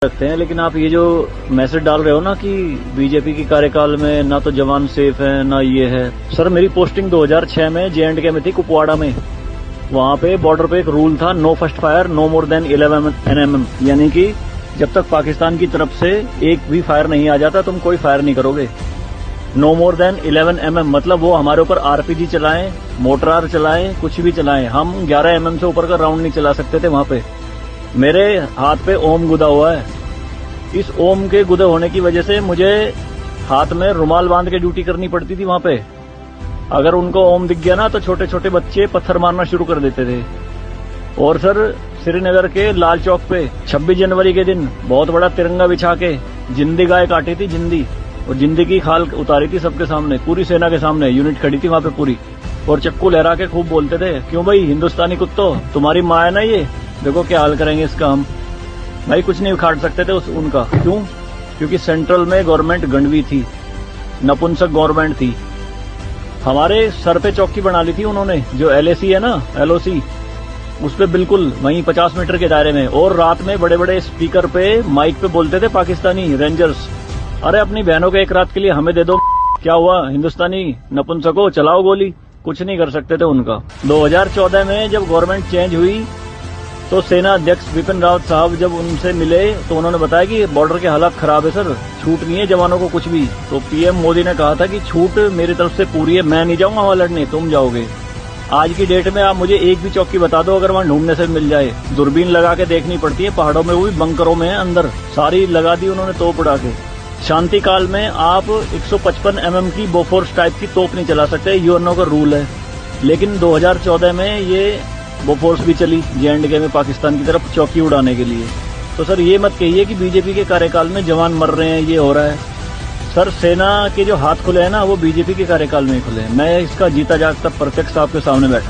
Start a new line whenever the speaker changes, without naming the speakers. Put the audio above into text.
रखते हैं, लेकिन आप ये जो मैसेज डाल रहे हो ना कि बीजेपी की कार्यकाल में ना तो जवान सेफ है ना ये है। सर मेरी पोस्टिंग 2006 में J&K में थी, कुपवाड़ा में। वहां पे बॉर्डर पे एक रूल था, no first fire no more then 11 NM, यानी कि जब तक पाकिस्तान की तरफ से एक भी फायर नहीं आ जाता तुम कोई फायर नहीं करोगे। नो मोर देन 11 MM मतलब वो हमारे ऊपर RPG चलाएं, मोटरार चलाएं, कुछ भी चलाएं, हम 11 MM से ऊपर का राउंड नहीं चला सकते थे वहां पे। मेरे हाथ पे ओम गुदा हुआ है। इस ओम के गुदे होने की वजह से मुझे हाथ में रुमाल बांध के ड्यूटी करनी पड़ती थी वहां पे। अगर उनको ओम दिख गया ना तो छोटे छोटे बच्चे पत्थर मारना शुरू कर देते थे। और सर श्रीनगर के लाल चौक पे 26 जनवरी के दिन बहुत बड़ा तिरंगा बिछा के जिंदी गाय काटी थी, जिंदी, और जिंदी की खाल उतारी थी सबके सामने, पूरी सेना के सामने यूनिट खड़ी थी वहां पे पूरी, और चक्कू लहरा के खूब बोलते थे, क्यों भाई हिंदुस्तानी कुत्तों, तुम्हारी माँ है ना ये, देखो क्या हाल करेंगे इसका हम। भाई कुछ नहीं उखाड़ सकते थे उनका। क्यों? क्योंकि सेंट्रल में गवर्नमेंट गंडवी थी, नपुंसक गवर्नमेंट थी। हमारे सर पे चौकी बना ली थी उन्होंने, जो LAC है ना, LOC, उस पे बिल्कुल वहीं 50 मीटर के दायरे में। और रात में बड़े बड़े स्पीकर पे माइक पे बोलते थे पाकिस्तानी रेंजर्स, अरे अपनी बहनों को एक रात के लिए हमें दे दो, क्या हुआ हिंदुस्तानी नपुंसको, चलाओ गोली। कुछ नहीं कर सकते थे उनका। 2014 में जब गवर्नमेंट चेंज हुई तो सेना अध्यक्ष बिपिन रावत साहब जब उनसे मिले तो उन्होंने बताया कि बॉर्डर के हालात खराब है सर, छूट नहीं है जवानों को कुछ भी। तो PM मोदी ने कहा था कि छूट मेरी तरफ से पूरी है, मैं नहीं जाऊंगा वहां लड़ने, तुम जाओगे। आज की डेट में आप मुझे एक भी चौकी बता दो अगर वहां ढूंढने से मिल जाए। दूरबीन लगा के देखनी पड़ती है, पहाड़ों में, वो भी बंकरों में अंदर, सारी लगा दी उन्होंने तोप उड़ा के। शांति काल में आप 155 MM की बोफोर्स टाइप की तोप नहीं चला सकते, यूएनओ का रूल है। लेकिन 2014 में ये बोफोर्स भी चली J&K में पाकिस्तान की तरफ चौकी उड़ाने के लिए। तो सर ये मत कहिए कि बीजेपी के कार्यकाल में जवान मर रहे हैं, ये हो रहा है। सर सेना के जो हाथ खुले हैं ना वो बीजेपी के कार्यकाल में ही खुले हैं। मैं इसका जीता जागता प्रत्यक्ष आपके सामने बैठा।